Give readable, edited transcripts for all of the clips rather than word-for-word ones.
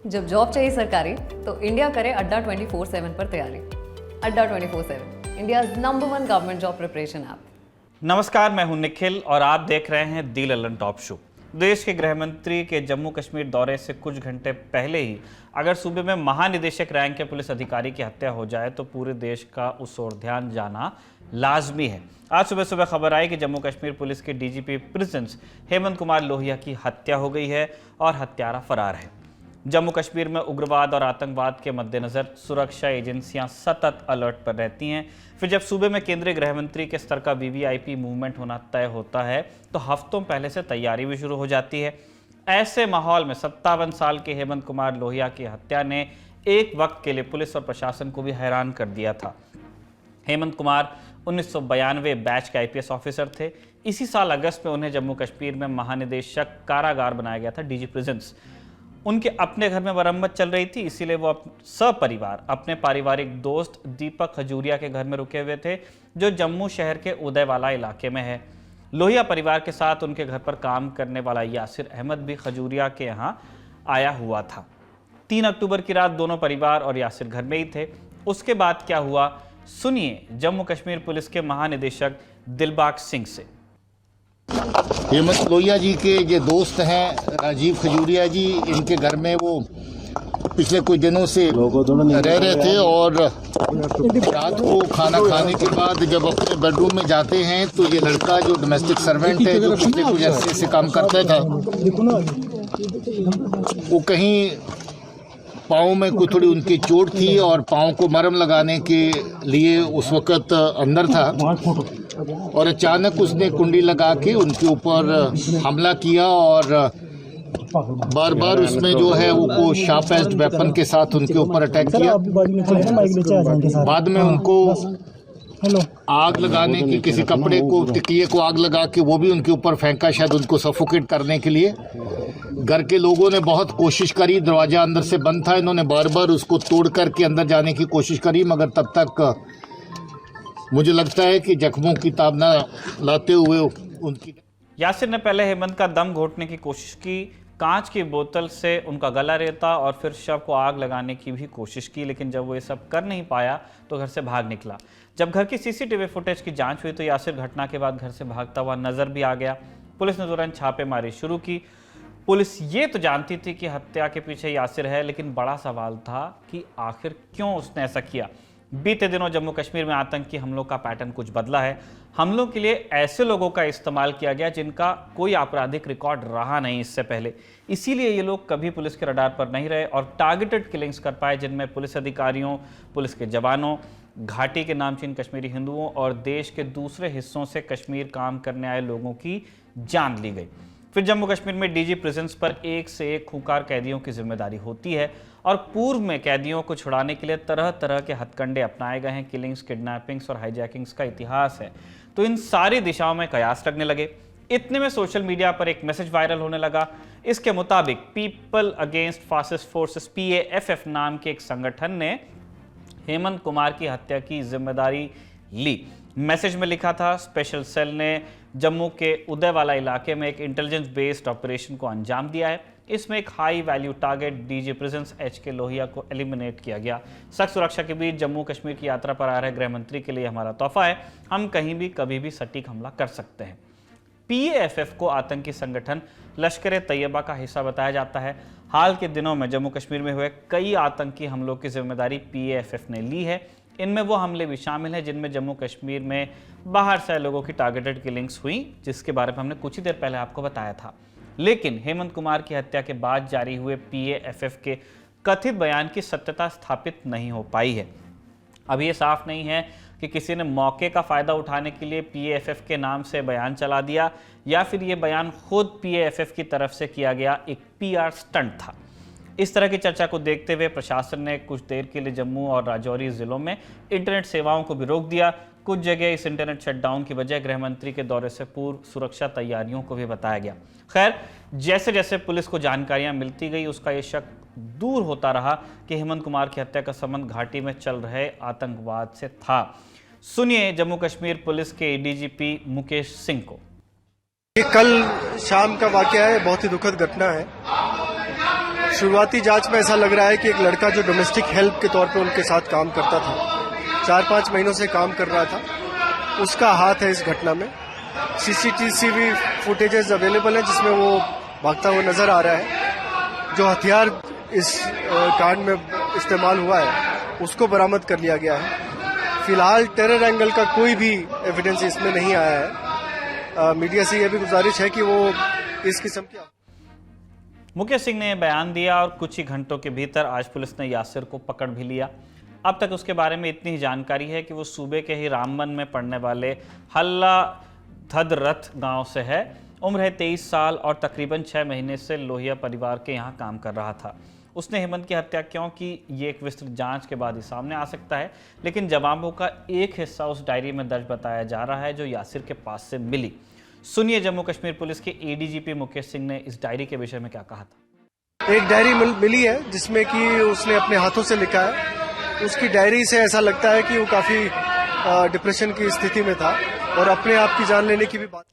जब जॉब चाहिए सरकारी तो इंडिया करे अड्डा 24/7 पर तैयारी। अड्डा 24/7 India number 1 government job preparation app. नमस्कार, मैं हूं निखिल और आप देख रहे हैं दी लल्लन टॉप शो। देश के गृह मंत्री के जम्मू कश्मीर दौरे से कुछ घंटे पहले ही अगर सूबे में महानिदेशक रैंक के पुलिस अधिकारी की हत्या हो जाए तो पूरे देश का उस ओर ध्यान जाना लाजमी है। आज सुबह सुबह खबर आई कि जम्मू कश्मीर पुलिस के डीजीपी प्रिजन्स हेमंत कुमार लोहिया की हत्या हो गई है और हत्यारा फरार है। जम्मू कश्मीर में उग्रवाद और आतंकवाद के मद्देनजर सुरक्षा एजेंसियां सतत अलर्ट पर रहती हैं। फिर जब सूबे में केंद्रीय गृह मंत्री के स्तर का वीवीआईपी मूवमेंट होना तय होता है तो हफ्तों पहले से तैयारी भी शुरू हो जाती है। ऐसे माहौल में 57 साल के हेमंत कुमार लोहिया की हत्या ने एक वक्त के लिए पुलिस और प्रशासन को भी हैरान कर दिया था। हेमंत कुमार 1992 बैच के आईपीएस ऑफिसर थे। इसी साल अगस्त में उन्हें जम्मू कश्मीर में महानिदेशक कारागार बनाया गया था, डीजी प्रिजन्स। उनके अपने घर में मरम्मत चल रही थी, इसीलिए वो सपरिवार अपने पारिवारिक दोस्त दीपक खजूरिया के घर में रुके हुए थे, जो जम्मू शहर के उदयवाला इलाके में है। लोहिया परिवार के साथ उनके घर पर काम करने वाला यासिर अहमद भी खजूरिया के यहाँ आया हुआ था। 3 अक्टूबर की रात दोनों परिवार और यासिर घर में ही थे। उसके बाद क्या हुआ, सुनिए जम्मू कश्मीर पुलिस के महानिदेशक दिलबाग सिंह से। हेमंत लोहिया जी के जो दोस्त हैं राजीव खजूरिया जी, इनके घर में वो पिछले कुछ दिनों से रह रहे थे और रात को खाना खाने के बाद जब अपने बेडरूम में जाते हैं तो ये लड़का जो डोमेस्टिक सर्वेंट है, जो पिछले कुछ अरसे से काम करता था, वो कहीं पाँव में कोई थोड़ी उनकी चोट थी और पाँव को मरहम लगाने के लिए उस वक़्त अंदर था और अचानक उसने कुंडी लगा के उनके ऊपर हमला किया और बार बार उसमें जो है वो शार्प एज्ड वेपन के साथ उनके ऊपर अटैक किया। बाद में उनको आग लगाने की, किसी कपड़े को, तकिए को आग लगा के वो भी उनके ऊपर फेंका, शायद उनको सफोकेट करने के लिए। घर के लोगों ने बहुत कोशिश करी, दरवाजा अंदर से बंद था, इन्होंने बार बार उसको तोड़ करके अंदर जाने की कोशिश करी, मगर तब तक मुझे लगता है कि जख्मों की ताब न लाते हुए उनकी। यासिर ने पहले हेमंत का दम घोटने की कोशिश की, कांच की बोतल से उनका गला रेता और फिर शव को आग लगाने की भी कोशिश की, लेकिन जब वो ये सब कर नहीं पाया तो घर से भाग निकला। जब घर की सीसीटीवी फुटेज की जांच हुई तो यासिर घटना के बाद घर से भागता हुआ नजर भी आ गया। पुलिस ने तुरंत छापेमारी शुरू की। पुलिस ये तो जानती थी कि हत्या के पीछे यासिर है, लेकिन बड़ा सवाल था कि आखिर क्यों उसने ऐसा किया। बीते दिनों जम्मू कश्मीर में आतंकी हमलों का पैटर्न कुछ बदला है। हमलों के लिए ऐसे लोगों का इस्तेमाल किया गया जिनका कोई आपराधिक रिकॉर्ड रहा नहीं इससे पहले, इसीलिए ये लोग कभी पुलिस के रडार पर नहीं रहे और टारगेटेड किलिंग्स कर पाए, जिनमें पुलिस अधिकारियों, पुलिस के जवानों, घाटी के नामचीन कश्मीरी हिंदुओं और देश के दूसरे हिस्सों से कश्मीर काम करने आए लोगों की जान ली गई। फिर जम्मू कश्मीर में डीजी प्रिजन्स पर एक से एक खूंखार कैदियों की जिम्मेदारी होती है और पूर्व में कैदियों को छुड़ाने के लिए तरह तरह के हथकंडे अपनाए गए हैं। किलिंग्स, किडनैपिंग्स और हाईजैकिंग्स का इतिहास है, तो इन सारी दिशाओं में कयास लगने लगे। इतने में सोशल मीडिया पर एक मैसेज वायरल होने लगा। इसके मुताबिक people against fascist forces PAFF नाम के एक संगठन ने हेमंत कुमार की हत्या की जिम्मेदारी ली। मैसेज में लिखा था, स्पेशल सेल ने जम्मू के उदयवाला इलाके में एक इंटेलिजेंस बेस्ड ऑपरेशन को अंजाम दिया है। इसमें एक high value target DG prisons HK Lohia को एलिमिनेट किया गया। सख्त सुरक्षा के बीच जम्मू कश्मीर की यात्रा पर आ रहे गृह मंत्री के लिए हमारा तोहफा है, हम कहीं भी कभी भी सटीक हमला कर सकते हैं। PAFF को आतंकी संगठन लश्कर तैयबा का हिस्सा बताया जाता है। हाल के दिनों में जम्मू कश्मीर में हुए कई आतंकी हमलों की जिम्मेदारी PAFF ने ली है। इनमें वो हमले भी शामिल हैं जिनमें जम्मू कश्मीर में बाहर से आए लोगों की टारगेटेड किलिंग्स हुई, जिसके बारे में हमने कुछ ही देर पहले आपको बताया था। लेकिन हेमंत कुमार की हत्या के बाद जारी हुए PAFF के कथित बयान की सत्यता स्थापित नहीं हो पाई है। अभी ये साफ नहीं है कि किसी ने मौके का फायदा उठाने के लिए PAFF के नाम से बयान चला दिया या फिर ये बयान खुद PAFF की तरफ से किया गया एक PR स्टंट था। इस तरह की चर्चा को देखते हुए प्रशासन ने कुछ देर के लिए जम्मू और राजौरी जिलों में इंटरनेट सेवाओं को भी रोक दिया। कुछ जगह इस इंटरनेट शटडाउन की वजह गृह मंत्री के दौरे से पूर्व सुरक्षा तैयारियों को भी बताया गया। खैर, जैसे जैसे पुलिस को जानकारियां मिलती गई उसका ये शक दूर होता रहा कि हेमंत कुमार की हत्या का संबंध घाटी में चल रहे आतंकवाद से था। सुनिए जम्मू कश्मीर पुलिस के DGP मुकेश सिंह को। ये कल शाम का वाकया है, बहुत ही दुखद घटना है। शुरुआती जांच में ऐसा लग रहा है कि एक लड़का जो डोमेस्टिक हेल्प के तौर पे उनके साथ काम करता था, 4-5 महीनों से काम कर रहा था, उसका हाथ है इस घटना में। सीसीटीवी फुटेजेस अवेलेबल है जिसमें वो भागता हुआ नजर आ रहा है। जो हथियार इस कांड में इस्तेमाल हुआ है उसको बरामद कर लिया गया है। फिलहाल टेरर एंगल का कोई भी एविडेंस इसमें नहीं आया है। मीडिया से यह भी गुजारिश है कि वो इस किस्म की। मुकेश सिंह ने बयान दिया और कुछ ही घंटों के भीतर आज पुलिस ने यासिर को पकड़ भी लिया। अब तक उसके बारे में इतनी ही जानकारी है कि वो सूबे के ही रामबन में पड़ने वाले हल्ला धदरथ गांव से है। उम्र है 23 साल और तकरीबन 6 महीने से लोहिया परिवार के यहाँ काम कर रहा था। उसने हेमंत की हत्या क्यों की, ये एक विस्तृत जांच के बाद ही सामने आ सकता है, लेकिन जवाबों का एक हिस्सा उस डायरी में दर्ज बताया जा रहा है जो यासिर के पास से मिली। सुनिए जम्मू कश्मीर पुलिस के एडीजीपी मुकेश सिंह ने इस डायरी के विषय में क्या कहा था। एक डायरी मिली है जिसमें कि उसने अपने हाथों से लिखा है। उसकी डायरी से ऐसा लगता है कि वो काफी डिप्रेशन की स्थिति में था और अपने आप की जान लेने की भी बात।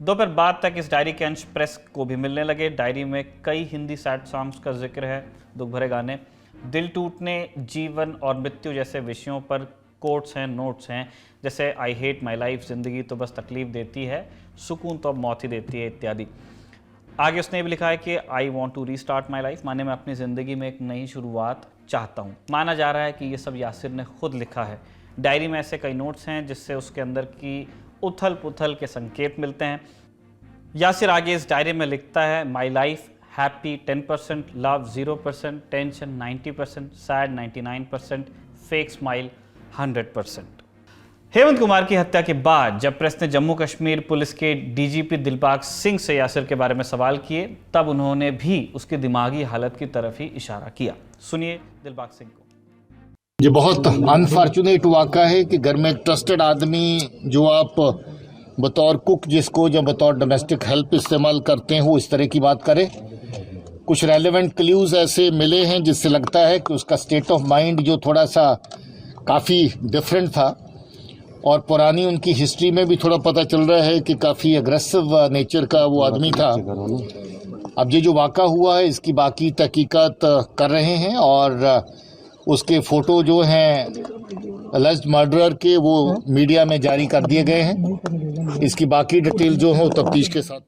दोपहर बाद तक इस डायरी के अंश प्रेस को भी मिलने लगे। डायरी में कई हिंदी सैड सॉन्ग्स का जिक्र है, दुख भरे गाने, दिल टूटने, जीवन और मृत्यु जैसे विषयों पर कोट्स हैं, नोट्स हैं, जैसे आई हेट माई लाइफ, जिंदगी तो बस तकलीफ देती है, सुकून तो अब मौत ही देती है, इत्यादि। आगे उसने ये भी लिखा है कि I want to restart my life, माने मैं अपनी ज़िंदगी में एक नई शुरुआत चाहता हूँ। माना जा रहा है कि ये सब यासिर ने खुद लिखा है। डायरी में ऐसे कई नोट्स हैं जिससे उसके अंदर की उथल पुथल के संकेत मिलते हैं। यासिर आगे इस डायरी में लिखता है, my life happy 10%, love 0%, tension 90%, sad 99%, fake smile 100%। Hemant Kumar की हत्या के बाद जब प्रेस ने जम्मू कश्मीर पुलिस के डीजीपी दिलबाग सिंह से यासिर के बारे में सवाल किए, तब उन्होंने भी उसकी दिमागी हालत की तरफ ही इशारा किया। सुनिए दिलबाग सिंह को। ये बहुत अनफॉर्चुनेट वाक़ा है कि घर में एक ट्रस्टेड आदमी जो आप बतौर कुक जिसको या बतौर डोमेस्टिक हेल्प इस्तेमाल करते हैं वो इस तरह की बात करे। कुछ रेलेवेंट क्ल्यूज ऐसे मिले हैं जिससे लगता है कि उसका स्टेट ऑफ माइंड जो थोड़ा सा काफ़ी डिफरेंट था और पुरानी उनकी हिस्ट्री में भी थोड़ा पता चल रहा है कि काफ़ी एग्रेसिव नेचर का वो आदमी था। अब ये जो वाक़ा हुआ है इसकी बाकी तहकीकात कर रहे हैं और उसके फ़ोटो जो हैं अलेज्ड मर्डरर के वो मीडिया में जारी कर दिए गए हैं। इसकी बाकी डिटेल जो है तफ्तीश के साथ।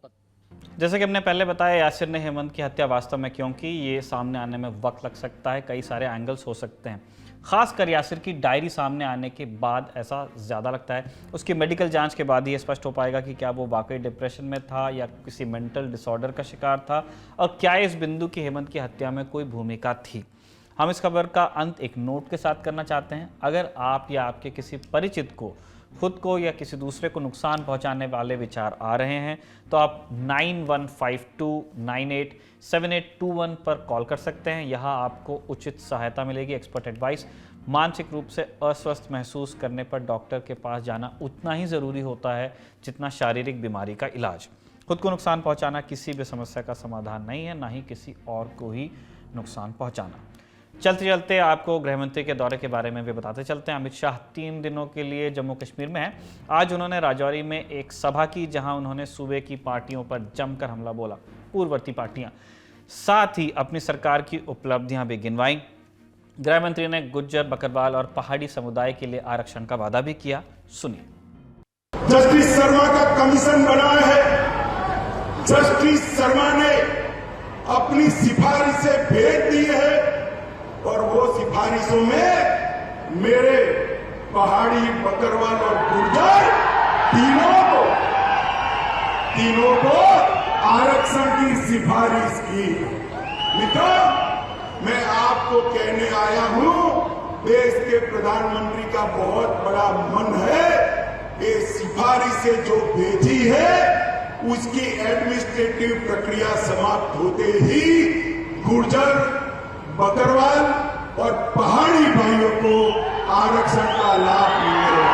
जैसे कि हमने पहले बताया, यासिर ने हेमंत की हत्या वास्तव में क्यों की, ये सामने आने में वक्त लग सकता है, कई सारे एंगल्स हो सकते हैं। खासकर यासिर की डायरी सामने आने के बाद ऐसा ज़्यादा लगता है। उसकी मेडिकल जांच के बाद ही स्पष्ट हो पाएगा कि क्या वो वाकई डिप्रेशन में था या किसी मेंटल डिसऑर्डर का शिकार था और क्या इस बिंदु की हेमंत की हत्या में कोई भूमिका थी। हम इस खबर का अंत एक नोट के साथ करना चाहते हैं। अगर आप या आपके किसी परिचित को, खुद को या किसी दूसरे को नुकसान पहुंचाने वाले विचार आ रहे हैं तो आप 9152987821 पर कॉल कर सकते हैं। यहाँ आपको उचित सहायता मिलेगी, एक्सपर्ट एडवाइस। मानसिक रूप से अस्वस्थ महसूस करने पर डॉक्टर के पास जाना उतना ही ज़रूरी होता है जितना शारीरिक बीमारी का इलाज। खुद को नुकसान पहुंचाना किसी भी समस्या का समाधान नहीं है, ना ही किसी और को ही नुकसान पहुंचाना। चलते चलते आपको गृहमंत्री के दौरे के बारे में भी बताते चलते हैं। अमित शाह 3 दिनों के लिए जम्मू कश्मीर में हैं। आज उन्होंने राजौरी में एक सभा की जहां उन्होंने सूबे की पार्टियों पर जमकर हमला बोला, पूर्ववर्ती पार्टियां, साथ ही अपनी सरकार की उपलब्धियां भी गिनवाई। गृहमंत्री ने गुज्जर, बकरवाल और पहाड़ी समुदाय के लिए आरक्षण का वादा भी किया। सुनिए। जस्टिस शर्मा का कमीशन बनाया है। जस्टिस शर्मा ने अपनी सिफारिशें भेज दी है और वो सिफारिशों में मेरे पहाड़ी, बकरवाल और गुर्जर तीनों को आरक्षण की सिफारिश की। मित्रों, मैं आपको कहने आया हूं, देश के प्रधानमंत्री का बहुत बड़ा मन है। ये सिफारिशें जो भेजी है उसकी एडमिनिस्ट्रेटिव प्रक्रिया समाप्त होते ही गुर्जर, बकरवाल और पहाड़ी भाइयों को आरक्षण का लाभ मिलेगा।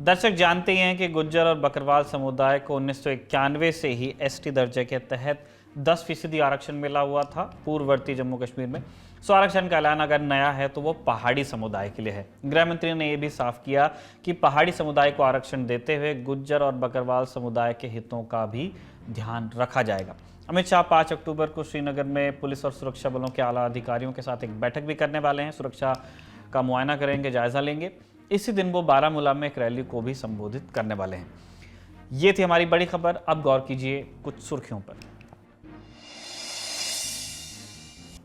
दर्शक जानते हैं कि गुज्जर और बकरवाल समुदाय को 1991 से ही एसटी दर्जे के तहत 10% आरक्षण मिला हुआ था पूर्ववर्ती जम्मू कश्मीर में। सो आरक्षण का ऐलान अगर नया है तो वो पहाड़ी समुदाय के लिए है। गृहमंत्री ने यह भी साफ किया कि पहाड़ी समुदाय को आरक्षण देते हुए गुज्जर और बकरवाल समुदाय के हितों का भी ध्यान रखा जाएगा। अमित शाह 5 अक्टूबर को श्रीनगर में पुलिस और सुरक्षा बलों के आला अधिकारियों के साथ एक बैठक भी करने वाले हैं। सुरक्षा का मुआयना करेंगे, जायजा लेंगे। इसी दिन वो बारामूला में एक रैली को भी संबोधित करने वाले हैं। ये थी हमारी बड़ी खबर। अब गौर कीजिए कुछ सुर्खियों पर।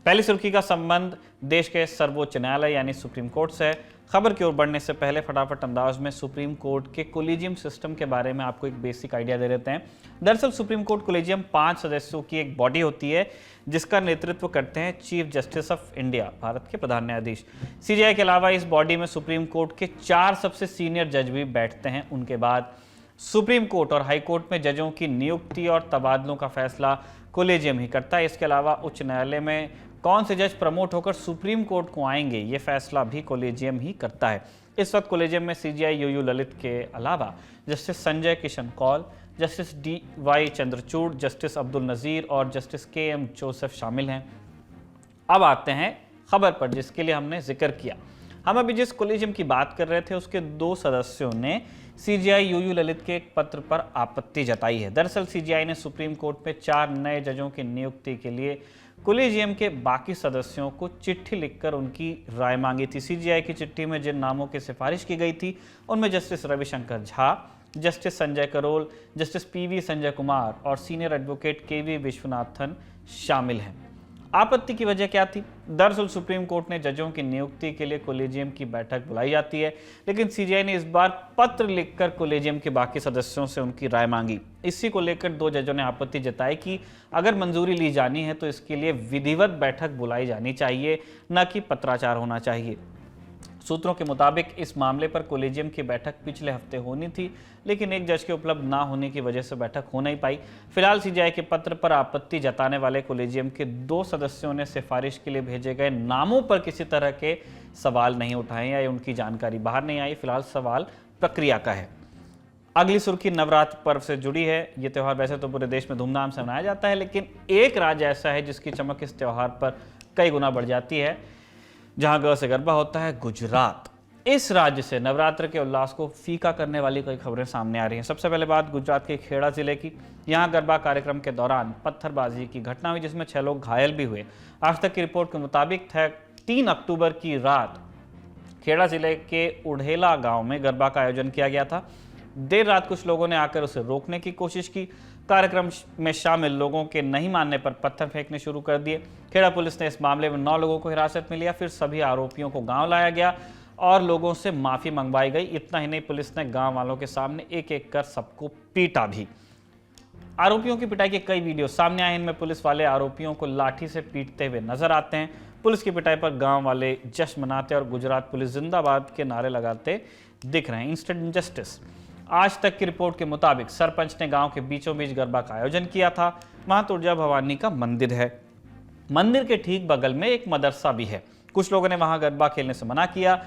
पहली सुर्खी का संबंध देश के सर्वोच्च न्यायालय यानी सुप्रीम कोर्ट से है। खबर की ओर बढ़ने से पहले फटाफट अंदाज में सुप्रीम कोर्ट के कोलिजियम सिस्टम के बारे में आपको एक बेसिक आइडिया दे देते हैं। दरअसल सुप्रीम कोर्ट कोलिजियम 5 सदस्यों की एक बॉडी होती है जिसका नेतृत्व करते हैं chief justice of India, Bharat के प्रधान न्यायाधीश। सीजेआई के अलावा इस बॉडी में सुप्रीम कोर्ट के 4 सबसे सीनियर जज भी बैठते हैं। उनके बाद सुप्रीम कोर्ट और हाई कोर्ट में जजों की नियुक्ति और तबादलों का फैसला कोलिजियम ही करता है। इसके अलावा उच्च न्यायालय में कौन से जज प्रमोट होकर सुप्रीम कोर्ट को आएंगे, ये फैसला भी कोलिजियम ही करता है। इस वक्त कोलिजियम में सीजेआई यूयू ललित के अलावा justice Sanjay Kishan Kaul, justice DY Chandrachud, justice Abdul Nazeer और जस्टिस KM जोसेफ शामिल हैं। अब आते हैं खबर पर जिसके लिए हमने जिक्र किया। हम अभी जिस कोलिजियम की बात कर रहे थे उसके 2 सदस्यों ने सीजेआई यूयू ललित के एक पत्र पर आपत्ति जताई है। दरअसल सीजेआई ने सुप्रीम कोर्ट में 4 नए जजों की नियुक्ति के लिए कोलिजियम के बाकी सदस्यों को चिट्ठी लिखकर उनकी राय मांगी थी। सीजेआई की चिट्ठी में जिन नामों की सिफारिश की गई थी उनमें justice Ravishankar Jha, justice Sanjay Karol, justice PV Sanjay Kumar और सीनियर एडवोकेट KV विश्वनाथन शामिल हैं। आपत्ति की वजह क्या थी? दरअसल सुप्रीम कोर्ट ने जजों की नियुक्ति के लिए कोलिजियम की बैठक बुलाई जाती है, लेकिन सीजेआई ने इस बार पत्र लिखकर कोलिजियम के बाकी सदस्यों से उनकी राय मांगी। इसी को लेकर 2 जजों ने आपत्ति जताई कि अगर मंजूरी ली जानी है तो इसके लिए विधिवत बैठक बुलाई जानी चाहिए, न कि पत्राचार होना चाहिए। सूत्रों के मुताबिक इस मामले पर कोलिजियम की बैठक पिछले हफ्ते होनी थी, लेकिन एक जज के उपलब्ध ना होने की वजह से बैठक हो नहीं पाई। फिलहाल सीजेआई के पत्र पर आपत्ति जताने वाले कोलिजियम के 2 सदस्यों ने सिफारिश के लिए भेजे गए नामों पर किसी तरह के सवाल नहीं उठाए या उनकी जानकारी बाहर नहीं आई। फिलहाल सवाल प्रक्रिया का है। अगली सुर्खी नवरात्र पर्व से जुड़ी है। ये त्यौहार वैसे तो पूरे देश में धूमधाम से मनाया जाता है, लेकिन एक राज्य ऐसा है जिसकी चमक इस त्यौहार पर कई गुना बढ़ जाती है, जहां ग से गरबा होता है, गुजरात। इस राज्य से नवरात्र के उल्लास को फीका करने वाली कई खबरें सामने आ रही हैं। सबसे पहले बात गुजरात के खेड़ा जिले की। यहां गरबा कार्यक्रम के दौरान पत्थरबाजी की घटना हुई जिसमें 6 लोग घायल भी हुए। आज तक की रिपोर्ट के मुताबिक 3 अक्टूबर की रात खेड़ा जिले के उढ़ेला गांव में गरबा का आयोजन किया गया था। देर रात कुछ लोगों ने आकर उसे रोकने की कोशिश की। कार्यक्रम में शामिल लोगों के नहीं मानने पर पत्थर फेंकने शुरू कर दिए। खेड़ा पुलिस ने इस मामले में 9 लोगों को हिरासत में लिया। फिर सभी आरोपियों को गांव लाया गया और लोगों से माफी मंगवाई गई। इतना ही नहीं, पुलिस ने गांव वालों के सामने एक एक कर सबको पीटा भी। आरोपियों की पिटाई के कई वीडियो सामने आए। इनमें पुलिस वाले आरोपियों को लाठी से पीटते हुए नजर आते हैं। पुलिस की पिटाई पर गांव वाले जश्न मनाते और गुजरात पुलिस जिंदाबाद के नारे लगाते दिख रहे हैं। Instant justice. आज तक की रिपोर्ट के मुताबिक सरपंच ने गांव के बीचों बीच गरबा का आयोजन किया था। वहां तुर्जा भवानी का मंदिर है। मंदिर के ठीक बगल में एक मदरसा भी है। कुछ लोगों ने वहां गरबा खेलने से मना किया।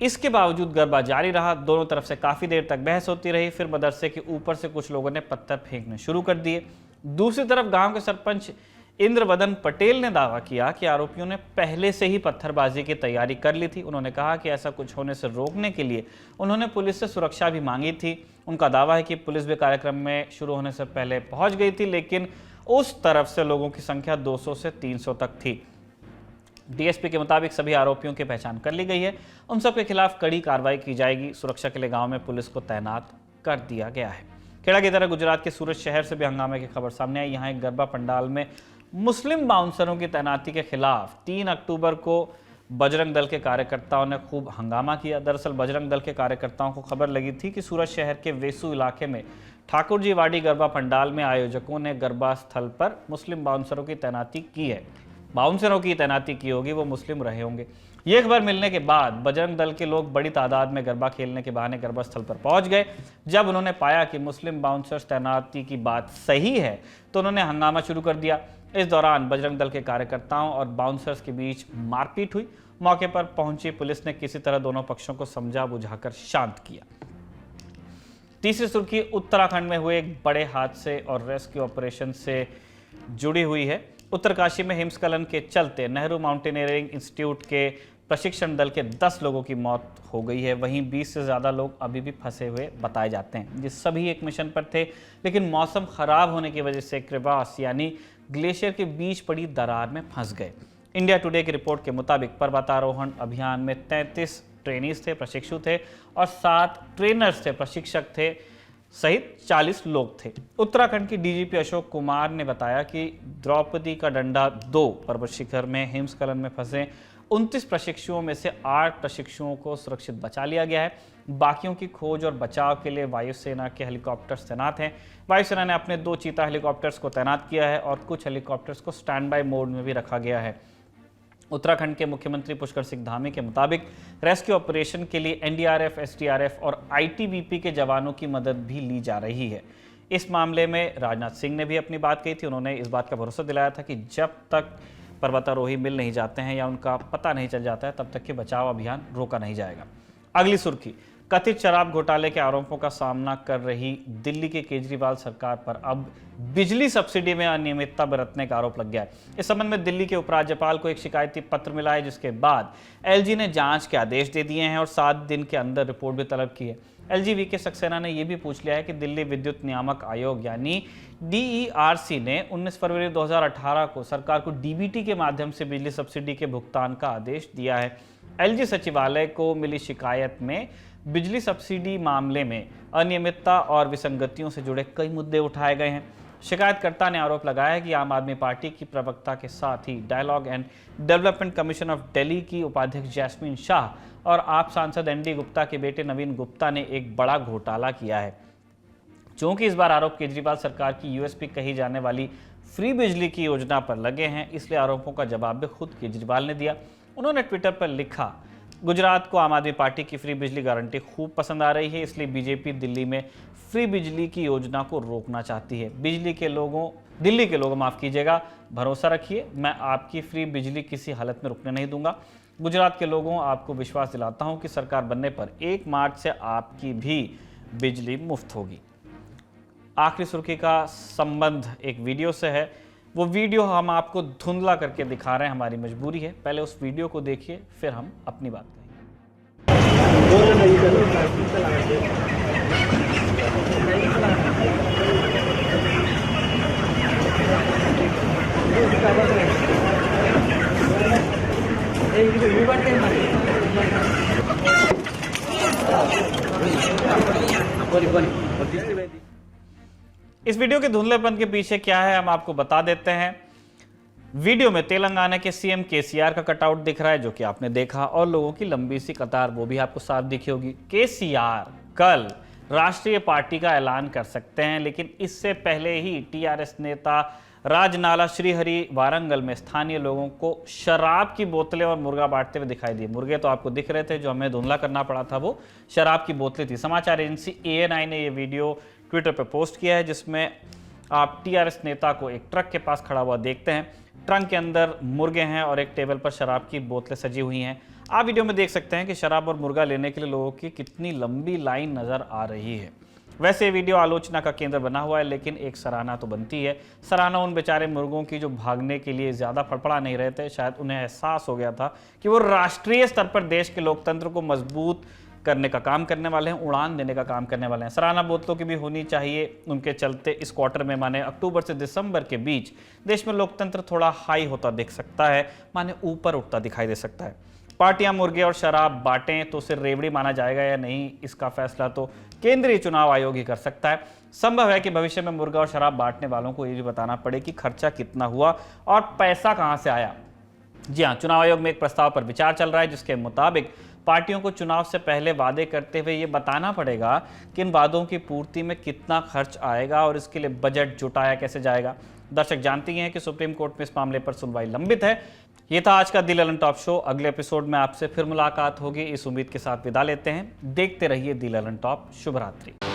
इसके बावजूद गरबा जारी रहा। दोनों तरफ से काफी देर तक बहस होती रही। फिर मदरसे के ऊपर से कुछ लोगों ने पत्थर फेंकने शुरू कर दिए। दूसरी तरफ गांव के सरपंच इंद्रवदन पटेल ने दावा किया कि आरोपियों ने पहले से ही पत्थरबाजी की तैयारी कर ली थी। उन्होंने कहा कि ऐसा कुछ होने से रोकने के लिए उन्होंने पुलिस से सुरक्षा भी मांगी थी। उनका दावा है कि पुलिस भी कार्यक्रम में शुरू होने से पहले पहुंच गई थी, लेकिन उस तरफ से लोगों की संख्या 200 से 300 तक थी। डीएसपी के मुताबिक सभी आरोपियों की पहचान कर ली गई है। उन सबके खिलाफ कड़ी कार्रवाई की जाएगी। सुरक्षा के लिए गांव में पुलिस को तैनात कर दिया गया है। खेड़ा की तरह गुजरात के सूरत शहर से भी हंगामे की खबर सामने आई। यहाँ एक गरबा पंडाल में मुस्लिम बाउंसरों की तैनाती के खिलाफ 3 अक्टूबर को बजरंग दल के कार्यकर्ताओं ने खूब हंगामा किया। दरअसल बजरंग दल के कार्यकर्ताओं को खबर लगी थी कि सूरत शहर के वेसू इलाके में ठाकुर जी वाड़ी गरबा पंडाल में आयोजकों ने गरबा स्थल पर मुस्लिम बाउंसरों की तैनाती की है। बाउंसरों की तैनाती की होगी, वो मुस्लिम रहे होंगे। ये खबर मिलने के बाद बजरंग दल के लोग बड़ी तादाद में गरबा खेलने के बहाने गरबा स्थल पर पहुंच गए। जब उन्होंने पाया कि मुस्लिम बाउंसर्स तैनाती की बात सही है तो उन्होंने हंगामा शुरू कर दिया। इस दौरान बजरंग दल के कार्यकर्ताओं और बाउंसर्स के बीच मारपीट हुई। मौके पर पहुंची पुलिस ने किसी तरह दोनों पक्षों को समझा बुझाकर शांत किया। तीसरी सुर्खी उत्तराखंड में हुए एक बड़े हादसे और रेस्क्यू ऑपरेशन से जुड़ी हुई है। उत्तरकाशी में हिमस्खलन के चलते नेहरू माउंटेनियरिंग इंस्टीट्यूट के प्रशिक्षण दल के 10 लोगों की मौत हो गई है। वहीं 20 से ज़्यादा लोग अभी भी फंसे हुए बताए जाते हैं। ये सभी एक मिशन पर थे, लेकिन मौसम खराब होने की वजह से क्रेवास यानी ग्लेशियर के बीच पड़ी दरार में फंस गए। इंडिया टुडे की रिपोर्ट के मुताबिक पर्वतारोहण अभियान में 33 ट्रेनीज थे, प्रशिक्षु थे और 7 ट्रेनर्स थे, प्रशिक्षक थे सहित 40 लोग थे। उत्तराखंड की डीजीपी अशोक कुमार ने बताया कि द्रौपदी का डंडा 2 पर्वत शिखर में हिमस्खलन में फंसे 29 प्रशिक्षुओं में से 8 प्रशिक्षुओं को सुरक्षित बचा लिया गया है। बाकियों की खोज और बचाव के लिए वायुसेना के हेलीकॉप्टर्स तैनात हैं। वायुसेना ने अपने 2 चीता हेलीकॉप्टर्स को तैनात किया है और कुछ हेलीकॉप्टर्स को स्टैंड बाय मोड में भी रखा गया है। उत्तराखंड के मुख्यमंत्री पुष्कर सिंह धामी के मुताबिक रेस्क्यू ऑपरेशन के लिए एनडीआरएफ, एसडीआरएफ और आईटीबीपी के जवानों की मदद भी ली जा रही है। इस मामले में राजनाथ सिंह ने भी अपनी बात कही थी। उन्होंने इस बात का भरोसा दिलाया था कि जब तक पर्वतारोही मिल नहीं जाते हैं या उनका पता नहीं चल जाता है, तब तक के बचाव अभियान रोका नहीं जाएगा। अगली सुर्खी, कथित शराब घोटाले के आरोपों का सामना कर रही दिल्ली की केजरीवाल सरकार पर अब बिजली सब्सिडी में अनियमितता बरतने का आरोप लग गया है। इस संबंध में दिल्ली के उपराज्यपाल को एक शिकायती पत्र मिला है, जिसके बाद एलजी ने जांच के आदेश दे दिए हैं और 7 दिन के अंदर रिपोर्ट भी तलब की है। एलजी वीके सक्सेना ने यह भी पूछ लिया है कि दिल्ली विद्युत नियामक आयोग यानी डीईआरसी ने 19 फरवरी 2018 को सरकार को डीबीटी के माध्यम से बिजली सब्सिडी के भुगतान का आदेश दिया है। एलजी सचिवालय को मिली शिकायत में बिजली सब्सिडी मामले में अनियमितता और विसंगतियों से जुड़े कई मुद्दे उठाए गए हैं। शिकायतकर्ता ने आरोप लगाया है कि आम आदमी पार्टी की प्रवक्ता के साथ ही dialogue and development commission of Delhi की उपाध्यक्ष जैस्मीन शाह और आप सांसद एनडी गुप्ता के बेटे नवीन गुप्ता ने एक बड़ा घोटाला किया है। चूंकि इस बार आरोप केजरीवाल सरकार की यूएसपी कही जाने वाली फ्री बिजली की योजना पर लगे हैं, इसलिए आरोपों का जवाब भी खुद केजरीवाल ने दिया। उन्होंने ट्विटर पर लिखा, गुजरात को आम आदमी पार्टी की फ्री बिजली गारंटी खूब पसंद आ रही है, इसलिए बीजेपी दिल्ली में फ्री बिजली की योजना को रोकना चाहती है। दिल्ली के लोगों माफ कीजिएगा, भरोसा रखिए, मैं आपकी फ्री बिजली किसी हालत में रुकने नहीं दूंगा। गुजरात के लोगों, आपको विश्वास दिलाता हूं कि सरकार बनने पर 1 मार्च से आपकी भी बिजली मुफ्त होगी। आखिरी सुर्खी का संबंध एक वीडियो से है। वो वीडियो हम आपको धुंधला करके दिखा रहे हैं, हमारी मजबूरी है। पहले उस वीडियो को देखिए, फिर हम अपनी बात कहेंगे। इस वीडियो के धुंधलेपन के पीछे क्या है, हम आपको बता देते हैं। वीडियो में तेलंगाना के सीएम केसीआर का कटआउट दिख रहा है, जो कि आपने देखा, और लोगों की लंबी सी कतार वो भी आपको साफ दिखी होगी। केसीआर कल राष्ट्रीय पार्टी का ऐलान कर सकते हैं, लेकिन इससे पहले ही टीआरएस नेता राजनाला श्रीहरि वारंगल में स्थानीय लोगों को शराब की बोतलें और मुर्गा बांटते हुए दिखाई दिए। मुर्गे तो आपको दिख रहे थे, जो हमें धुंधला करना पड़ा था वो शराब की बोतलें थी। समाचार एजेंसी ANI ने यह वीडियो ट्विटर पर पोस्ट किया है, जिसमें आप टीआरएस नेता को एक ट्रक के पास खड़ा हुआ देखते हैं। ट्रक के अंदर मुर्गे हैं और एक टेबल पर शराब की बोतलें सजी हुई हैं। आप वीडियो में देख सकते हैं कि शराब और मुर्गा लेने के लिए लोगों की कितनी लंबी लाइन नजर आ रही है। वैसे ये वीडियो आलोचना का केंद्र बना हुआ है, लेकिन एक सराहना तो बनती है। सराहना उन बेचारे मुर्गों की जो भागने के लिए ज्यादा फड़फड़ा नहीं रहे थे। शायद उन्हें एहसास हो गया था कि वो राष्ट्रीय स्तर पर देश के लोकतंत्र को मजबूत करने का काम करने वाले हैं, उड़ान देने का काम करने वाले हैं। सराहना बोतलों की भी होनी चाहिए। उनके चलते इस क्वार्टर में माने अक्टूबर से दिसंबर के बीच देश में लोकतंत्र थोड़ा हाई होता दिख सकता है, माने ऊपर उठता दिखाई दे सकता है। पार्टियां मुर्गे और शराब बांटें तो उसे रेवड़ी माना जाएगा या नहीं, इसका फैसला तो केंद्रीय चुनाव आयोग ही कर सकता है। संभव है कि भविष्य में मुर्गा और शराब बांटने वालों को ये भी बताना पड़े कि खर्चा कितना हुआ और पैसा कहां से आया। जी हाँ, चुनाव आयोग में एक प्रस्ताव पर विचार चल रहा है, जिसके मुताबिक पार्टियों को चुनाव से पहले वादे करते हुए ये बताना पड़ेगा कि इन वादों की पूर्ति में कितना खर्च आएगा और इसके लिए बजट जुटाया कैसे जाएगा। दर्शक जानते हैं कि सुप्रीम कोर्ट में इस मामले पर सुनवाई लंबित है। ये था आज का दी ललन टॉप शो। अगले एपिसोड में आपसे फिर मुलाकात होगी, इस उम्मीद के साथ विदा लेते हैं। देखते रहिए दी ललन टॉप। शुभ रात्रि।